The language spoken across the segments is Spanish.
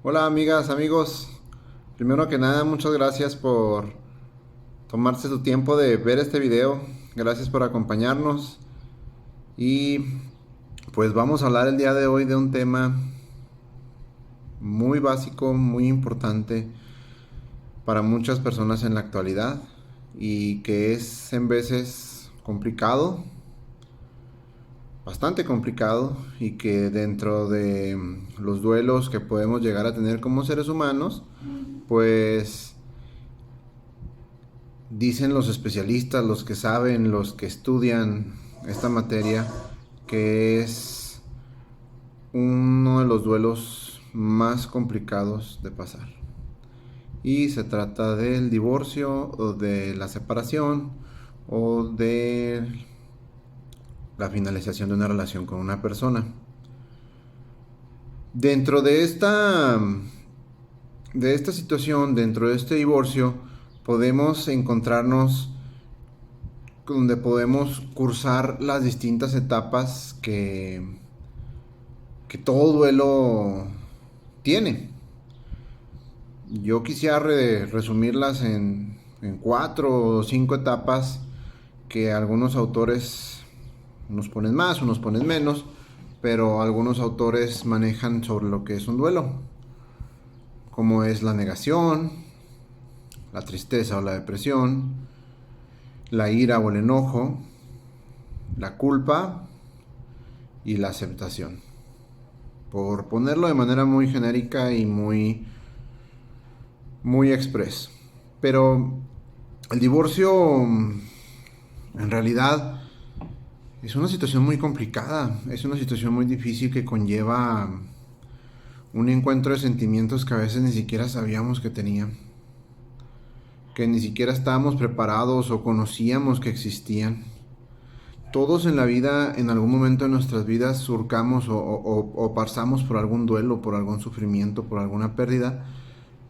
Hola amigas, amigos. Primero que nada, muchas gracias por tomarse su tiempo de ver este video. Gracias por acompañarnos. Y pues vamos a hablar el día de hoy de un tema muy básico, muy importante para muchas personas en la actualidad y que es en veces complicado, bastante complicado, y que dentro de los duelos que podemos llegar a tener como seres humanos, pues dicen los especialistas, los que saben, los que estudian esta materia, que es uno de los duelos más complicados de pasar. Y se trata del divorcio o de la separación o de la finalización de una relación con una persona. Dentro de esta situación, dentro de este divorcio, podemos encontrarnos donde podemos cursar las distintas etapas que todo duelo tiene. Yo quisiera resumirlas en 4 o 5 etapas que algunos autores nos ponen más, unos ponen menos, pero algunos autores manejan sobre lo que es un duelo, como es la negación, la tristeza o la depresión, la ira o el enojo, la culpa y la aceptación. Por ponerlo de manera muy genérica y muy express. Pero el divorcio en realidad es una situación muy complicada, es una situación muy difícil que conlleva un encuentro de sentimientos que a veces ni siquiera sabíamos que tenían, que ni siquiera estábamos preparados o conocíamos que existían. Todos en la vida, en algún momento de nuestras vidas, surcamos o pasamos por algún duelo, por algún sufrimiento, por alguna pérdida.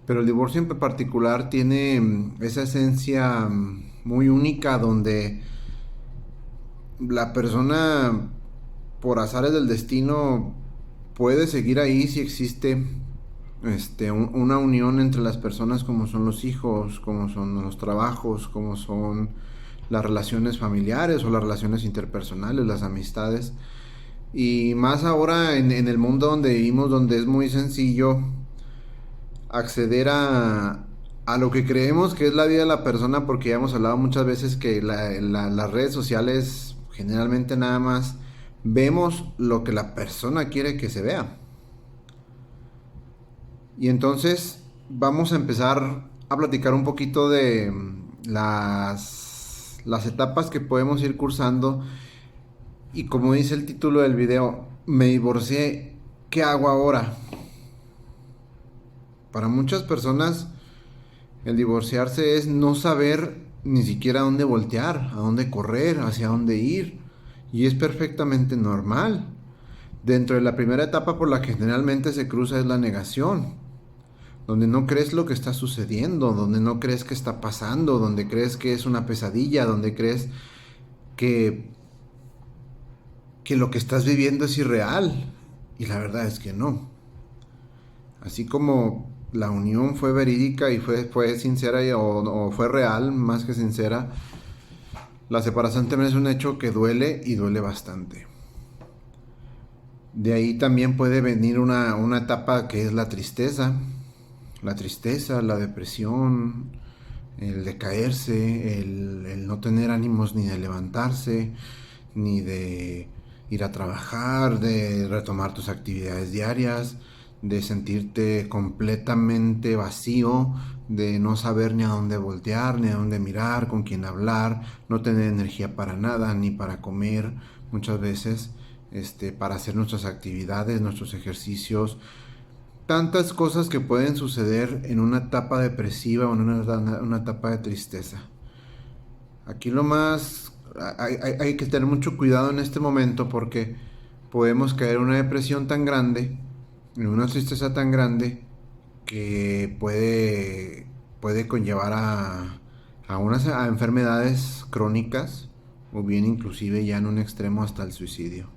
Pero el divorcio en particular tiene esa esencia muy única donde la persona, por azares del destino, puede seguir ahí si existe una unión entre las personas, como son los hijos, como son los trabajos, como son las relaciones familiares o las relaciones interpersonales, las amistades. Y más ahora en el mundo donde vivimos, donde es muy sencillo acceder a lo que creemos que es la vida de la persona, porque ya hemos hablado muchas veces que las redes sociales generalmente nada más vemos lo que la persona quiere que se vea. Y entonces vamos a empezar a platicar un poquito de las etapas que podemos ir cursando. Y como dice el título del video, me divorcié, ¿qué hago ahora? Para muchas personas el divorciarse es no saber ni siquiera a dónde voltear, a dónde correr, hacia dónde ir. Y es perfectamente normal. Dentro de la primera etapa por la que generalmente se cruza es la negación, donde no crees lo que está sucediendo, donde no crees que está pasando, donde crees que es una pesadilla, donde crees que, que lo que estás viviendo es irreal. Y la verdad es que no. Así como la unión fue verídica y fue sincera o fue real, más que sincera, la separación también es un hecho que duele y duele bastante. De ahí también puede venir una etapa que es la tristeza. La tristeza, la depresión, el decaerse, el no tener ánimos ni de levantarse, ni de ir a trabajar, de retomar tus actividades diarias, de sentirte completamente vacío, de no saber ni a dónde voltear, ni a dónde mirar, con quién hablar, no tener energía para nada, ni para comer muchas veces, para hacer nuestras actividades, nuestros ejercicios. Tantas cosas que pueden suceder en una etapa depresiva o en una etapa de tristeza. Aquí lo más... hay que tener mucho cuidado en este momento, porque podemos caer en una depresión tan grande, en una tristeza tan grande, que puede conllevar a enfermedades crónicas, o bien inclusive ya en un extremo hasta el suicidio.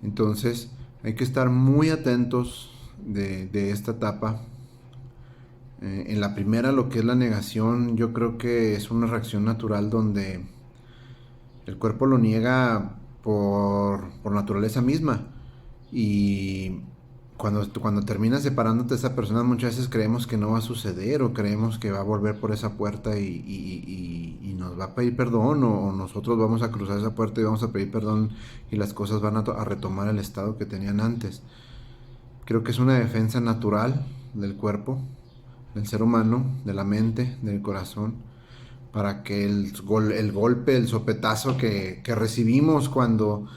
Entonces hay que estar muy atentos de esta etapa. En la primera, lo que es la negación, yo creo que es una reacción natural donde el cuerpo lo niega por naturaleza misma. Y cuando terminas separándote de esa persona, muchas veces creemos que no va a suceder o creemos que va a volver por esa puerta y nos va a pedir perdón o nosotros vamos a cruzar esa puerta y vamos a pedir perdón y las cosas van a retomar el estado que tenían antes. Creo que es una defensa natural del cuerpo, del ser humano, de la mente, del corazón, para que el golpe, el sopetazo que recibimos cuando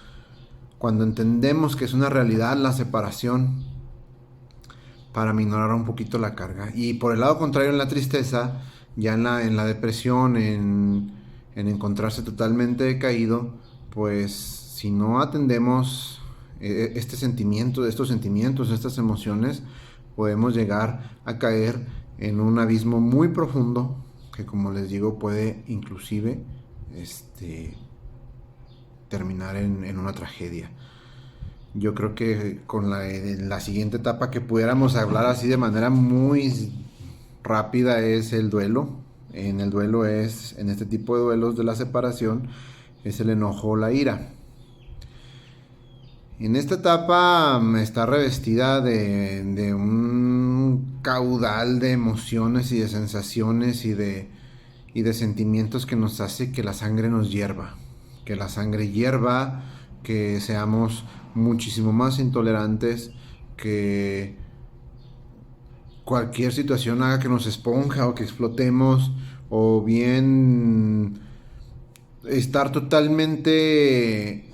entendemos que es una realidad la separación, para minorar un poquito la carga. Y por el lado contrario, en la tristeza, ya en la depresión, en encontrarse totalmente decaído, pues si no atendemos estos sentimientos, estas emociones, podemos llegar a caer en un abismo muy profundo que, como les digo, puede inclusive terminar en una tragedia. Yo creo que con la siguiente etapa que pudiéramos hablar así de manera muy rápida es el duelo. En el duelo en este tipo de duelos de la separación, es el enojo o la ira. En esta etapa está revestida de un caudal de emociones y de sensaciones y de sentimientos que nos hace que la sangre nos hierva. Que la sangre hierva, que seamos muchísimo más intolerantes, que cualquier situación haga que nos esponja o que explotemos, o bien estar totalmente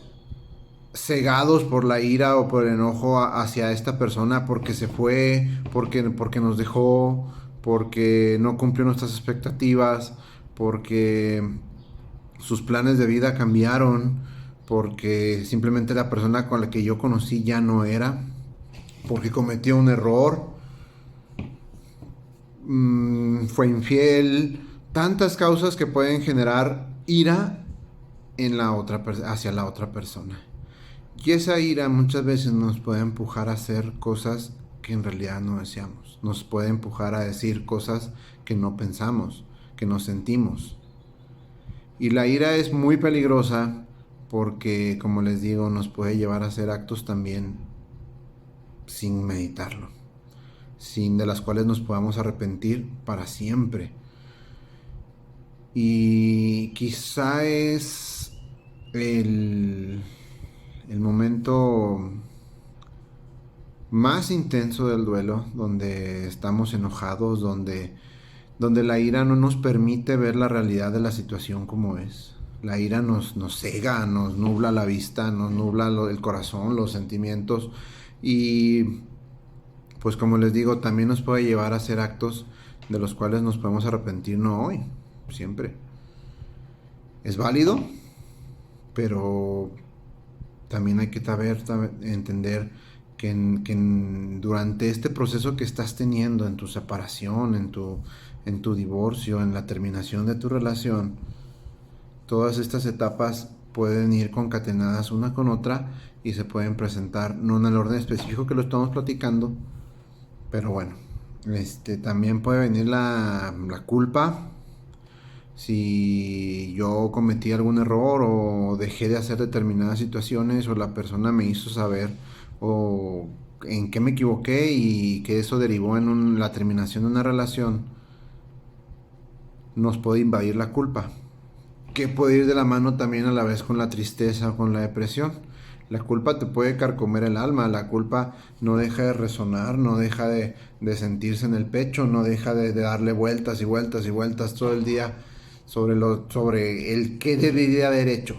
cegados por la ira o por el enojo hacia esta persona porque se fue, porque nos dejó, porque no cumplió nuestras expectativas, porque sus planes de vida cambiaron, porque simplemente la persona con la que yo conocí ya no era, porque cometió un error, fue infiel, tantas causas que pueden generar ira hacia la otra persona. Y esa ira muchas veces nos puede empujar a hacer cosas que en realidad no deseamos. Nos puede empujar a decir cosas que no pensamos, que no sentimos. Y la ira es muy peligrosa porque, como les digo, nos puede llevar a hacer actos también sin meditarlo, sin de las cuales nos podamos arrepentir para siempre. Y quizá es el momento más intenso del duelo, donde estamos enojados, donde la ira no nos permite ver la realidad de la situación como es. La ira nos cega, nos nubla la vista, nos nubla el corazón, los sentimientos, y pues como les digo, también nos puede llevar a hacer actos de los cuales nos podemos arrepentir, no hoy, siempre. Es válido, pero también hay que entender que durante este proceso que estás teniendo en tu separación, en tu divorcio, en la terminación de tu relación, todas estas etapas pueden ir concatenadas una con otra y se pueden presentar, no en el orden específico que lo estamos platicando, pero bueno, también puede venir la culpa. Si yo cometí algún error o dejé de hacer determinadas situaciones o la persona me hizo saber o en qué me equivoqué y que eso derivó en la terminación de una relación, nos puede invadir la culpa, que puede ir de la mano también a la vez con la tristeza o con la depresión. La culpa te puede carcomer el alma, la culpa no deja de resonar, no deja de sentirse en el pecho, no deja de darle vueltas y vueltas y vueltas todo el día sobre el qué debí de haber hecho.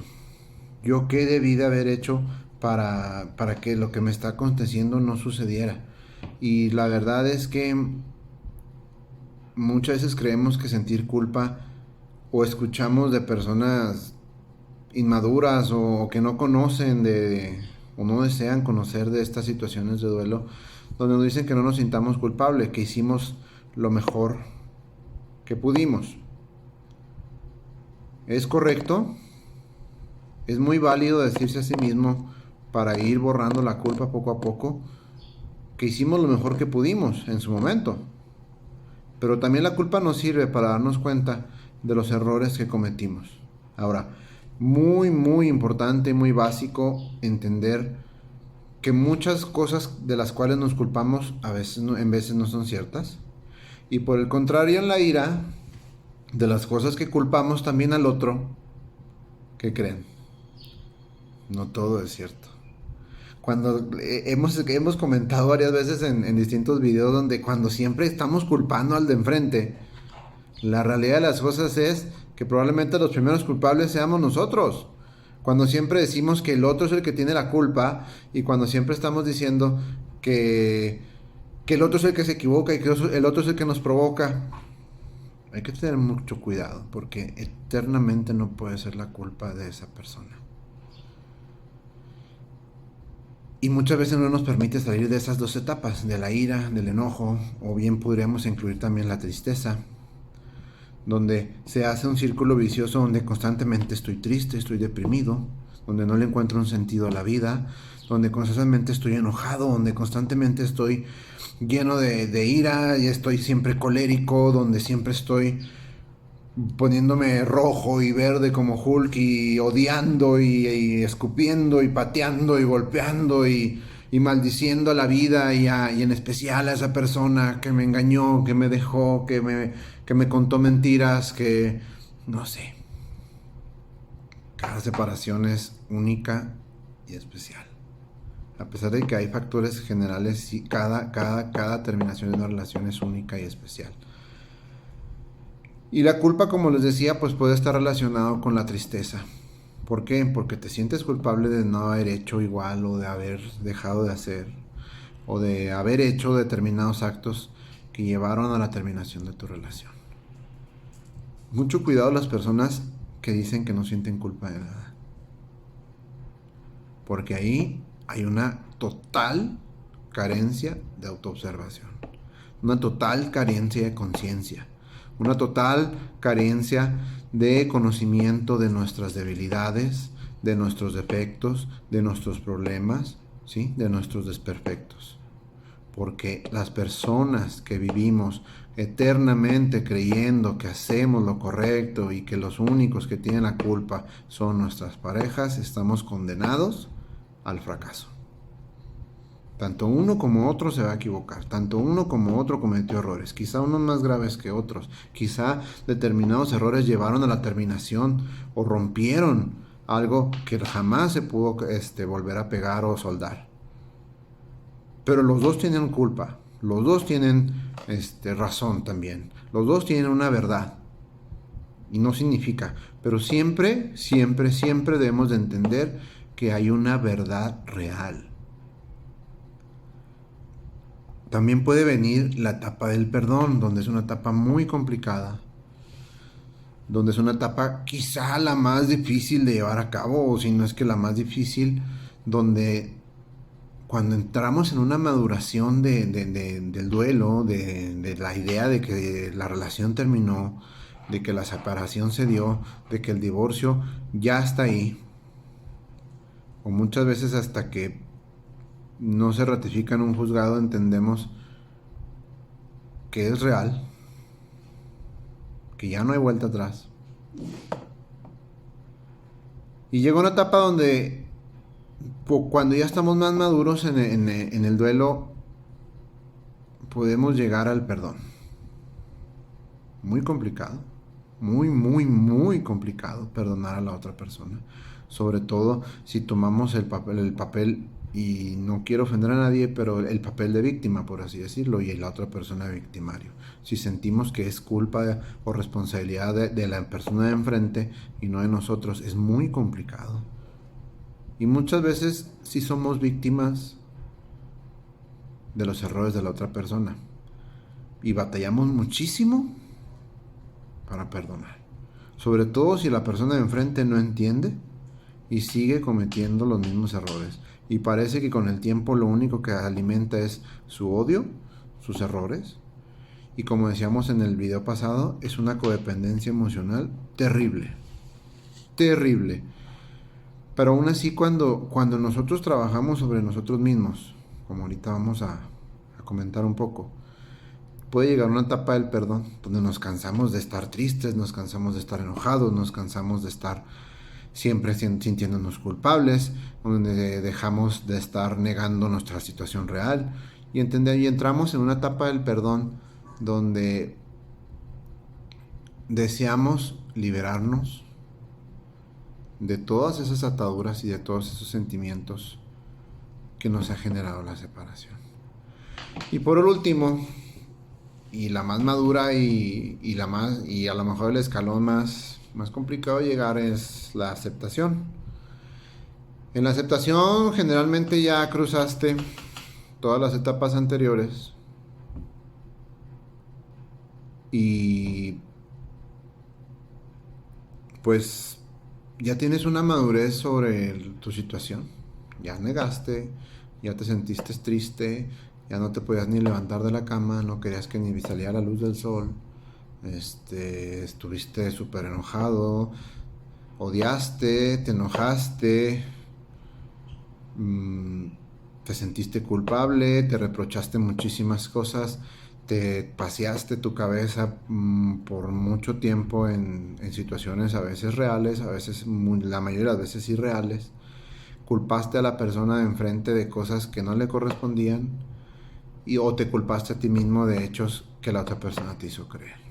Yo qué debí de haber hecho para que lo que me está aconteciendo no sucediera. Y la verdad es que muchas veces creemos que sentir culpa o escuchamos de personas inmaduras o que no conocen o no desean conocer de estas situaciones de duelo, donde nos dicen que no nos sintamos culpables, que hicimos lo mejor que pudimos. Es correcto, es muy válido decirse a sí mismo para ir borrando la culpa poco a poco, que hicimos lo mejor que pudimos en su momento. Pero también la culpa nos sirve para darnos cuenta de los errores que cometimos. Ahora, muy, muy importante, muy básico entender que muchas cosas de las cuales nos culpamos en veces no son ciertas. Y por el contrario, en la ira, de las cosas que culpamos también al otro, ¿qué creen? No todo es cierto. Cuando hemos comentado varias veces en distintos videos donde cuando siempre estamos culpando al de enfrente, la realidad de las cosas es que probablemente los primeros culpables seamos nosotros. Cuando siempre decimos que el otro es el que tiene la culpa y cuando siempre estamos diciendo que el otro es el que se equivoca y que el otro es el que nos provoca, hay que tener mucho cuidado porque eternamente no puede ser la culpa de esa persona. Y muchas veces no nos permite salir de esas dos etapas, de la ira, del enojo, o bien podríamos incluir también la tristeza, donde se hace un círculo vicioso donde constantemente estoy triste, estoy deprimido, donde no le encuentro un sentido a la vida, donde constantemente estoy enojado, donde constantemente estoy lleno de ira y estoy siempre colérico, donde siempre estoy poniéndome rojo y verde como Hulk y odiando y escupiendo y pateando y golpeando y maldiciendo a la vida y en especial a esa persona que me engañó, que me dejó, que me contó mentiras, que no sé. Cada separación es única y especial. A pesar de que hay factores generales, sí, cada terminación de una relación es única y especial. Y la culpa, como les decía, pues puede estar relacionado con la tristeza. ¿Por qué? Porque te sientes culpable de no haber hecho igual o de haber dejado de hacer o de haber hecho determinados actos que llevaron a la terminación de tu relación. Mucho cuidado las personas que dicen que no sienten culpa de nada. Porque ahí hay una total carencia de autoobservación. Una total carencia de conciencia. Una total carencia de conocimiento de nuestras debilidades, de nuestros defectos, de nuestros problemas, ¿sí? De nuestros desperfectos. Porque las personas que vivimos eternamente creyendo que hacemos lo correcto y que los únicos que tienen la culpa son nuestras parejas, estamos condenados al fracaso. Tanto uno como otro se va a equivocar, tanto uno como otro cometió errores, quizá unos más graves que otros, quizá determinados errores llevaron a la terminación o rompieron algo que jamás se pudo volver a pegar o soldar. Pero los dos tienen culpa, los dos tienen razón también, los dos tienen una verdad. Y no significa, pero siempre debemos de entender que hay una verdad real. También puede venir la etapa del perdón, donde es una etapa muy complicada, donde es una etapa quizá la más difícil de llevar a cabo, o si no es que la más difícil, donde cuando entramos en una maduración del duelo, de la idea de que la relación terminó, de que la separación se dio, de que el divorcio ya está ahí, o muchas veces hasta que no se ratifica en un juzgado entendemos que es real, que ya no hay vuelta atrás. Y llega una etapa donde cuando ya estamos más maduros en el duelo, podemos llegar al perdón. Muy complicado, muy complicado perdonar a la otra persona. Sobre todo si tomamos el papel, y no quiero ofender a nadie, pero el papel de víctima, por así decirlo, y la otra persona de victimario. Si sentimos que es culpa o responsabilidad de la persona de enfrente y no de nosotros, es muy complicado. Y muchas veces sí somos víctimas de los errores de la otra persona. Y batallamos muchísimo para perdonar. Sobre todo si la persona de enfrente no entiende y sigue cometiendo los mismos errores. Y parece que con el tiempo lo único que alimenta es su odio, sus errores. Y como decíamos en el video pasado, es una codependencia emocional terrible. Terrible. Pero aún así cuando nosotros trabajamos sobre nosotros mismos, como ahorita vamos a comentar un poco. Puede llegar una etapa del perdón donde nos cansamos de estar tristes, nos cansamos de estar enojados, nos cansamos de estar siempre sintiéndonos culpables, donde dejamos de estar negando nuestra situación real y entramos en una etapa del perdón donde deseamos liberarnos de todas esas ataduras y de todos esos sentimientos que nos ha generado la separación. Y por último, y la más madura y a lo mejor el escalón más complicado de llegar es la aceptación. En la aceptación generalmente ya cruzaste todas las etapas anteriores y pues ya tienes una madurez sobre tu situación. Ya negaste, ya te sentiste triste, ya no te podías ni levantar de la cama, no querías que ni saliera la luz del sol. Estuviste súper enojado, odiaste, te enojaste, te sentiste culpable, te reprochaste muchísimas cosas, te paseaste tu cabeza por mucho tiempo en situaciones a veces reales, a veces, la mayoría de las veces irreales. Culpaste a la persona de enfrente de cosas que no le correspondían o te culpaste a ti mismo de hechos que la otra persona te hizo creer.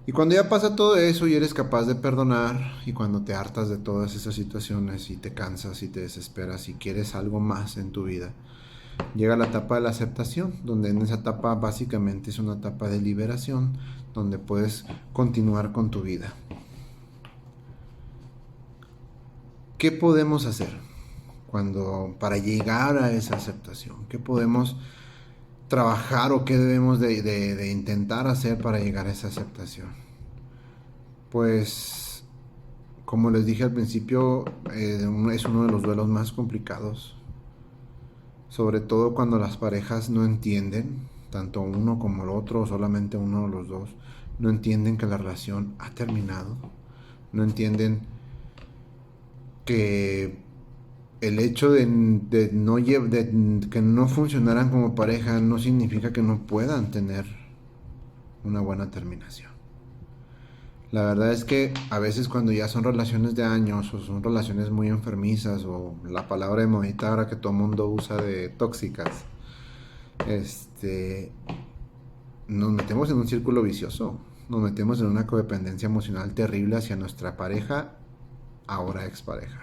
Y cuando ya pasa todo eso y eres capaz de perdonar, y cuando te hartas de todas esas situaciones y te cansas y te desesperas y quieres algo más en tu vida, llega la etapa de la aceptación, donde en esa etapa básicamente es una etapa de liberación, donde puedes continuar con tu vida. ¿Qué podemos hacer para llegar a esa aceptación? ¿Qué podemos trabajar o qué debemos de intentar hacer para llegar a esa aceptación? Pues, como les dije al principio, es uno de los duelos más complicados, sobre todo cuando las parejas no entienden, tanto uno como el otro, o solamente uno de los dos, no entienden que la relación ha terminado, no entienden que el hecho de que no funcionaran como pareja no significa que no puedan tener una buena terminación. La verdad es que a veces cuando ya son relaciones de años o son relaciones muy enfermizas o la palabra de modita ahora que todo el mundo usa de tóxicas, nos metemos en un círculo vicioso, nos metemos en una codependencia emocional terrible hacia nuestra pareja, ahora expareja.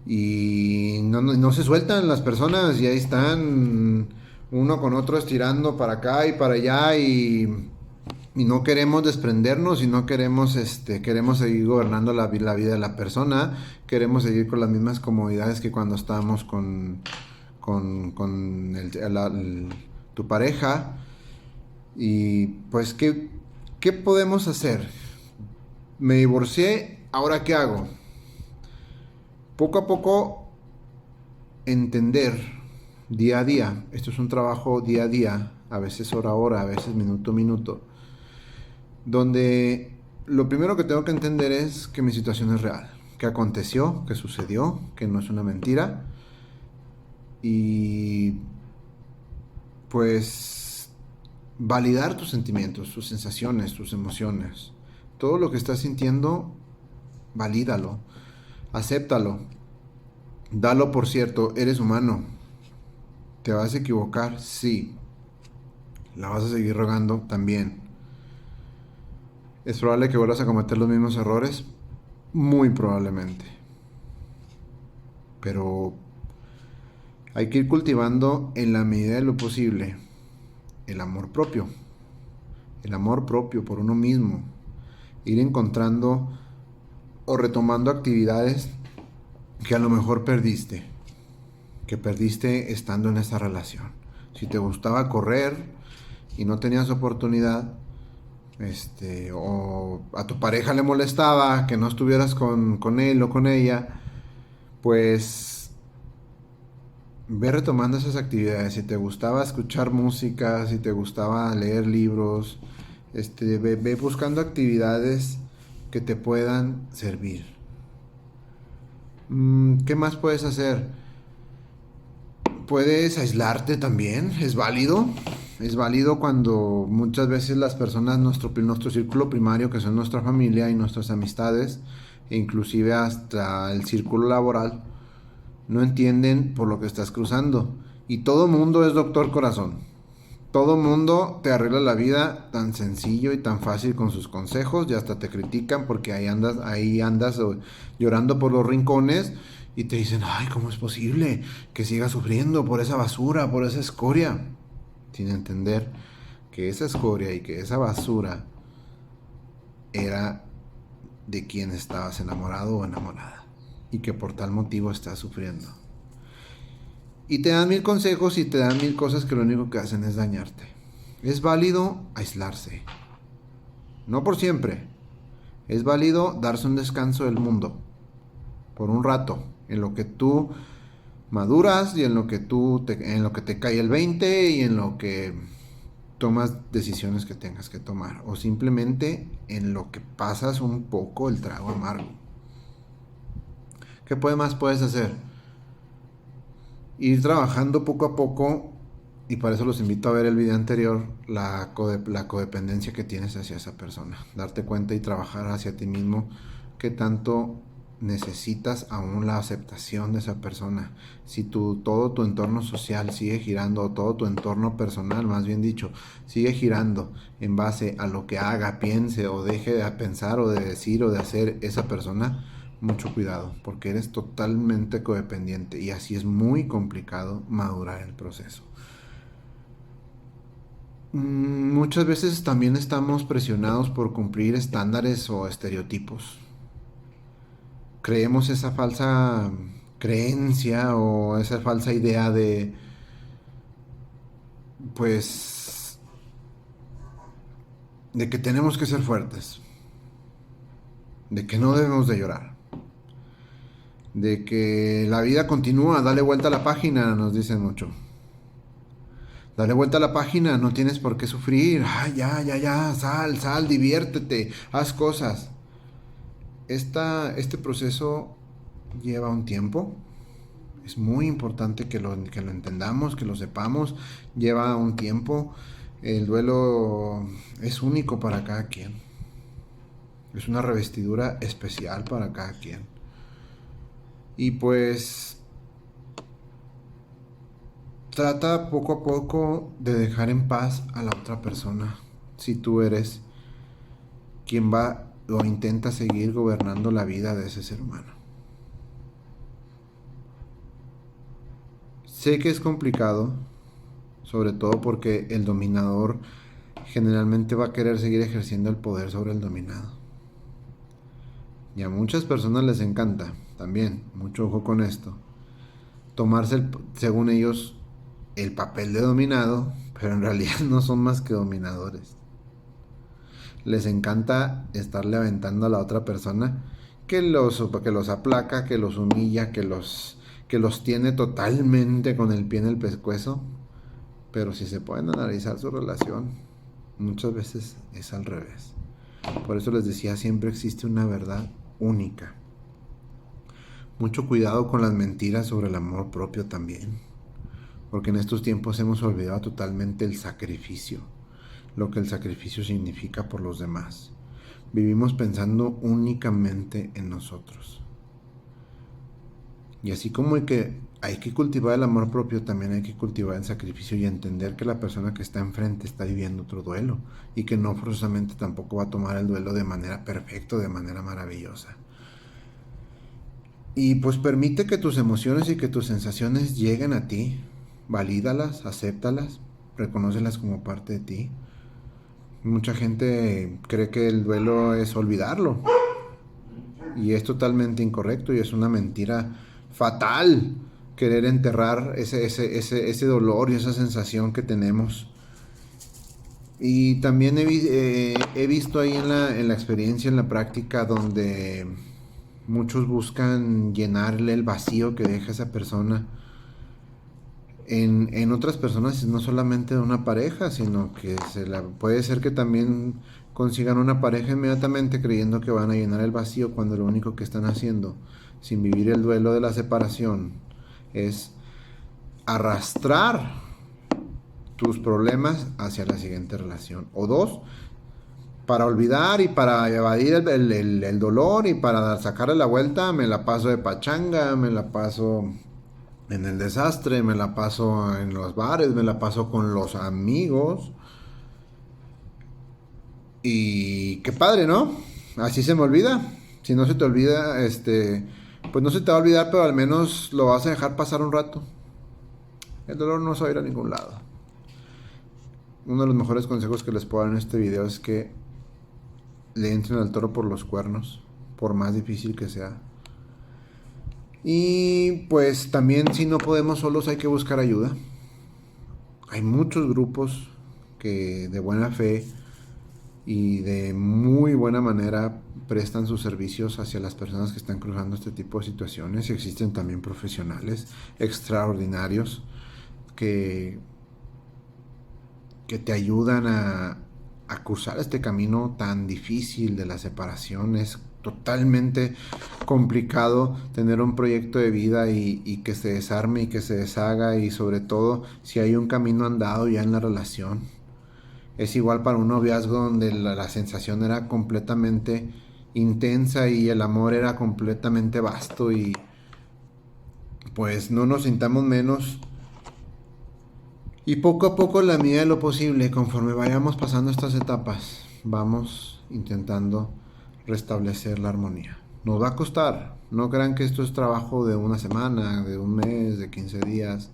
Y no se sueltan las personas y ahí están uno con otro estirando para acá y para allá y no queremos desprendernos y no queremos queremos seguir gobernando la vida de la persona, queremos seguir con las mismas comodidades que cuando estábamos con tu pareja. Y pues ¿qué podemos hacer? Me divorcié, ¿ahora qué hago? Poco a poco entender día a día, esto es un trabajo día a día, a veces hora a hora, a veces minuto a minuto, donde lo primero que tengo que entender es que mi situación es real, que aconteció, que sucedió, que no es una mentira, y pues validar tus sentimientos, tus sensaciones, tus emociones, todo lo que estás sintiendo, valídalo, acéptalo, dalo por cierto, eres humano, te vas a equivocar, sí, la vas a seguir rogando también. ¿Es probable que vuelvas a cometer los mismos errores? Muy probablemente. Pero hay que ir cultivando en la medida de lo posible el amor propio. El amor propio por uno mismo. Ir encontrando o retomando actividades que a lo mejor perdiste. Que perdiste estando en esa relación. Si te gustaba correr y no tenías oportunidad, o a tu pareja le molestaba que no estuvieras con él o con ella, pues ve retomando esas actividades. Si te gustaba escuchar música, si te gustaba leer libros, ve buscando actividades que te puedan servir. ¿Qué más puedes hacer? Puedes aislarte también, es válido. Es válido cuando muchas veces las personas, nuestro círculo primario, que son nuestra familia y nuestras amistades, e inclusive hasta el círculo laboral, no entienden por lo que estás cruzando. Y todo mundo es doctor corazón. Todo mundo te arregla la vida tan sencillo y tan fácil con sus consejos y hasta te critican porque ahí andas llorando por los rincones y te dicen, ay, ¿cómo es posible que sigas sufriendo por esa basura, por esa escoria? Sin entender que esa escoria y que esa basura era de quien estabas enamorado o enamorada y que por tal motivo estás sufriendo. Y te dan mil consejos y te dan mil cosas que lo único que hacen es dañarte. Es válido aislarse. No por siempre. Es válido darse un descanso del mundo. Por un rato. En lo que tú maduras y en lo que te cae el 20 y en lo que tomas decisiones que tengas que tomar. O simplemente en lo que pasas un poco el trago amargo. ¿Qué más puedes hacer? Ir trabajando poco a poco, y para eso los invito a ver el video anterior, la codependencia que tienes hacia esa persona. Darte cuenta y trabajar hacia ti mismo qué tanto necesitas aún la aceptación de esa persona. Si todo tu entorno social sigue girando, o todo tu entorno personal, más bien dicho, sigue girando en base a lo que haga, piense o deje de pensar o de decir o de hacer esa persona, mucho cuidado, porque eres totalmente codependiente y así es muy complicado madurar el proceso. Muchas veces también estamos presionados por cumplir estándares o estereotipos. Creemos esa falsa creencia o esa falsa idea de, pues, de que tenemos que ser fuertes, de que no debemos de llorar, de que la vida continúa, dale vuelta a la página, nos dicen mucho. Dale vuelta a la página, no tienes por qué sufrir. Ay, ya, sal, diviértete, haz cosas. Este proceso lleva un tiempo. Es muy importante que lo entendamos, que lo sepamos. Lleva un tiempo. El duelo es único para cada quien. Es una revestidura especial para cada quien. Y pues trata poco a poco de dejar en paz a la otra persona. Si tú eres quien va o intenta seguir gobernando la vida de ese ser humano. Sé que es complicado, sobre todo porque el dominador generalmente va a querer seguir ejerciendo el poder sobre el dominado. Y a muchas personas les encanta, también, mucho ojo con esto, tomarse, según ellos, el papel de dominado, pero en realidad no son más que dominadores. Les encanta estarle aventando a la otra persona que los aplaca, que los humilla, que los tiene totalmente con el pie en el pescuezo. Pero si se pueden analizar su relación, muchas veces es al revés. Por eso les decía, siempre existe una verdad única. Mucho cuidado con las mentiras sobre el amor propio también, porque en estos tiempos hemos olvidado totalmente el sacrificio, lo que el sacrificio significa por los demás. Vivimos pensando únicamente en nosotros. Y así como hay que cultivar el amor propio, también hay que cultivar el sacrificio y entender que la persona que está enfrente está viviendo otro duelo y que no forzosamente tampoco va a tomar el duelo de manera perfecta, de manera maravillosa. Y pues permite que tus emociones y que tus sensaciones lleguen a ti, valídalas, acéptalas, reconócelas como parte de ti. Mucha gente cree que el duelo es olvidarlo y es totalmente incorrecto y es una mentira fatal querer enterrar ese dolor y esa sensación que tenemos. Y también he visto ahí en la experiencia, en la práctica, donde muchos buscan llenarle el vacío que deja esa persona en otras personas, no solamente de una pareja, sino que puede ser que también consigan una pareja inmediatamente creyendo que van a llenar el vacío cuando lo único que están haciendo, sin vivir el duelo de la separación, es arrastrar tus problemas hacia la siguiente relación. O dos, para olvidar y para evadir el dolor y para sacarle la vuelta, me la paso de pachanga, me la paso en el desastre, me la paso en los bares, me la paso con los amigos. Y qué padre, ¿no? Así se me olvida. Si no se te olvida, pues no se te va a olvidar, pero al menos lo vas a dejar pasar un rato. El dolor no se va a ir a ningún lado. Uno de los mejores consejos que les puedo dar en este video es que le entren al toro por los cuernos, por más difícil que sea. Y pues también, si no podemos solos, hay que buscar ayuda. Hay muchos grupos que de buena fe y de muy buena manera prestan sus servicios hacia las personas que están cruzando este tipo de situaciones. Y existen también profesionales extraordinarios que te ayudan a cruzar este camino tan difícil de la separación. Es totalmente complicado tener un proyecto de vida y que se desarme y que se deshaga, y sobre todo si hay un camino andado ya en la relación. Es igual para un noviazgo donde la sensación era completamente intensa y el amor era completamente vasto, y pues no nos sintamos menos. Y poco a poco, en la medida de lo posible, conforme vayamos pasando estas etapas, vamos intentando restablecer la armonía. Nos va a costar. No crean que esto es trabajo de una semana, de un mes, de 15 días.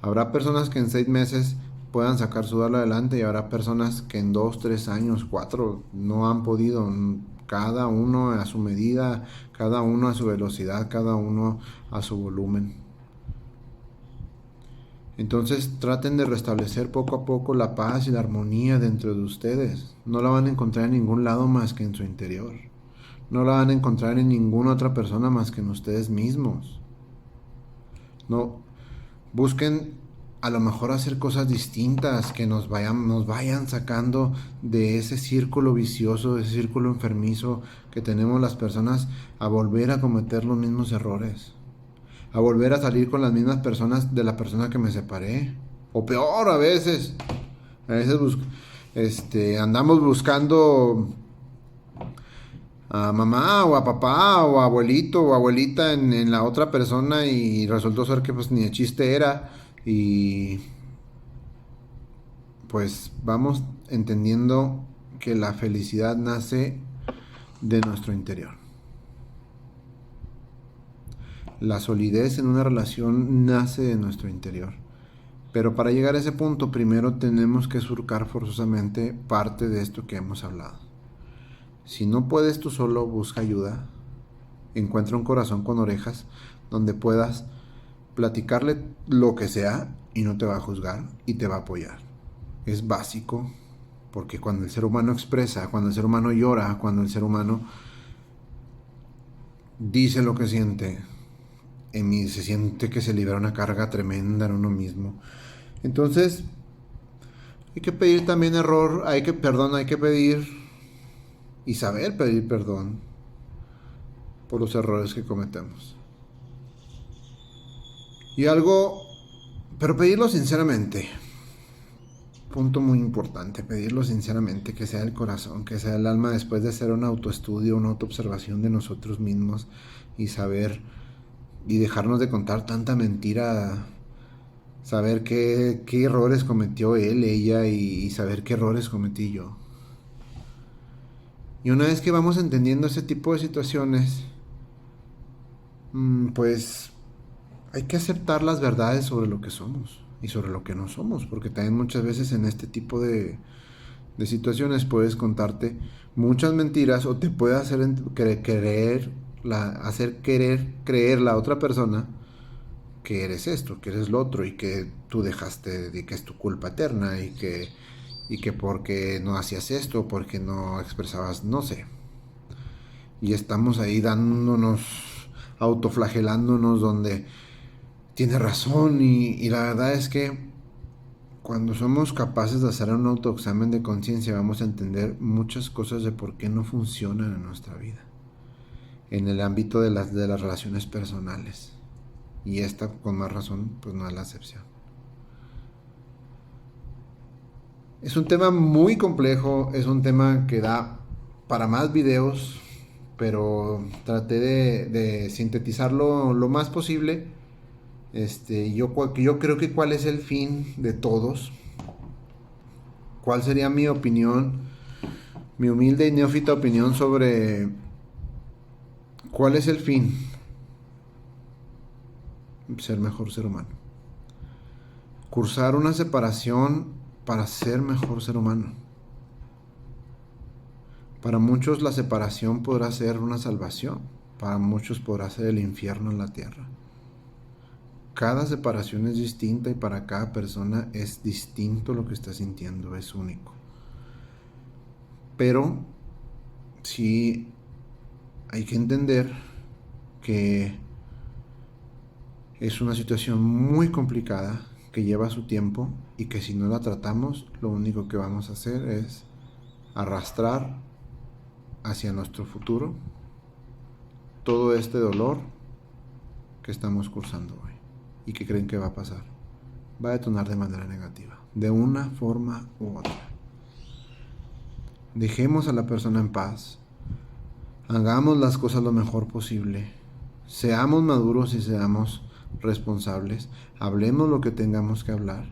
Habrá personas que en 6 meses puedan sacar su duelo adelante, y habrá personas que en 2, 3 años, 4 no han podido. Cada uno a su medida, cada uno a su velocidad, cada uno a su volumen. Entonces traten de restablecer poco a poco la paz y la armonía dentro de ustedes. No la van a encontrar en ningún lado más que en su interior. No la van a encontrar en ninguna otra persona más que en ustedes mismos. No, busquen a lo mejor hacer cosas distintas que nos vayan sacando de ese círculo vicioso, de ese círculo enfermizo que tenemos las personas, a volver a cometer los mismos errores, a volver a salir con las mismas personas de la persona que me separé, o peor. A veces andamos buscando a mamá o a papá o a abuelito o abuelita en la otra persona, y resultó ser que pues ni de chiste era. Y pues vamos entendiendo que la felicidad nace de nuestro interior. La solidez en una relación nace de nuestro interior. Pero para llegar a ese punto, primero tenemos que surcar forzosamente parte de esto que hemos hablado. Si no puedes tú solo, busca ayuda. Encuentra un corazón con orejas donde puedas platicarle lo que sea y no te va a juzgar y te va a apoyar. Es básico, porque cuando el ser humano expresa, cuando el ser humano llora, cuando el ser humano dice lo que siente, se siente que se libera una carga tremenda en uno mismo. Entonces hay que pedir también hay que pedir y saber pedir perdón por los errores que cometemos. Pero pedirlo sinceramente. Punto muy importante, pedirlo sinceramente, que sea el corazón, que sea el alma, después de hacer un autoestudio, una autoobservación de nosotros mismos y saber y dejarnos de contar tanta mentira, saber qué errores cometió él, ella, y saber qué errores cometí yo. Y una vez que vamos entendiendo ese tipo de situaciones, pues hay que aceptar las verdades sobre lo que somos y sobre lo que no somos, porque también muchas veces en este tipo de situaciones puedes contarte muchas mentiras, o te puede hacer querer creer la otra persona que eres esto, que eres lo otro, y que tú dejaste, y que es tu culpa eterna, y que porque no hacías esto, porque no expresabas, no sé. Y estamos ahí autoflagelándonos, donde tiene razón. Y la verdad es que cuando somos capaces de hacer un autoexamen de conciencia, vamos a entender muchas cosas de por qué no funcionan en nuestra vida, en el ámbito de las relaciones personales. Y esta, con más razón, pues no es la excepción. Es un tema muy complejo, es un tema que da para más videos, pero traté de sintetizarlo lo más posible. Yo creo que cuál es el fin de todos, cuál sería mi opinión, mi humilde y neófita opinión sobre cuál es el fin, ser mejor ser humano. Cursar una separación para ser mejor ser humano. Para muchos la separación podrá ser una salvación, para muchos podrá ser el infierno en la tierra. Cada separación es distinta y para cada persona es distinto lo que está sintiendo, es único. Pero sí hay que entender que es una situación muy complicada, que lleva su tiempo y que si no la tratamos, lo único que vamos a hacer es arrastrar hacia nuestro futuro todo este dolor que estamos cursando hoy y que creen que va a pasar. Va a detonar de manera negativa, de una forma u otra. Dejemos a la persona en paz, hagamos las cosas lo mejor posible, seamos maduros y seamos responsables, hablemos lo que tengamos que hablar,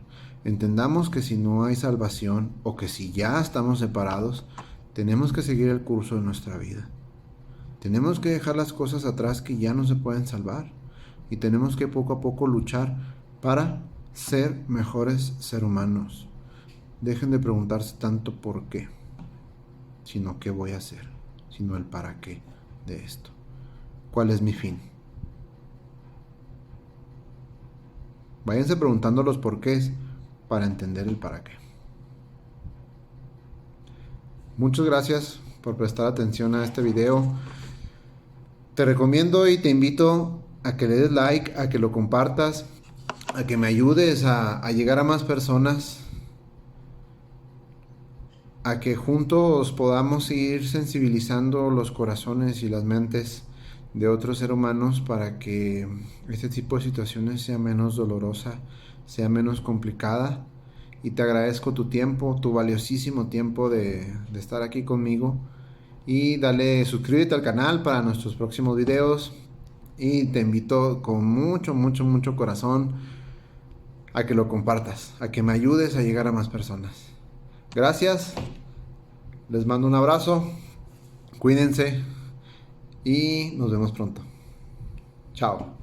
entendamos que si no hay salvación o que si ya estamos separados, tenemos que seguir el curso de nuestra vida. Tenemos que dejar las cosas atrás que ya no se pueden salvar y tenemos que poco a poco luchar para ser mejores seres humanos. Dejen de preguntarse tanto por qué, sino qué voy a hacer, sino el para qué de esto. ¿Cuál es mi fin? Váyanse preguntando los porqués para entender el para qué. Muchas gracias por prestar atención a este video. Te recomiendo y te invito a que le des like, a que lo compartas, a que me ayudes a llegar a más personas, a que juntos podamos ir sensibilizando los corazones y las mentes de otros seres humanos para que este tipo de situaciones sea menos dolorosa, sea menos complicada. Y te agradezco tu tiempo, tu valiosísimo tiempo de estar aquí conmigo. Y dale, suscríbete al canal para nuestros próximos videos. Y te invito con mucho, mucho, mucho corazón a que lo compartas, a que me ayudes a llegar a más personas. Gracias, les mando un abrazo, cuídense y nos vemos pronto. Chao.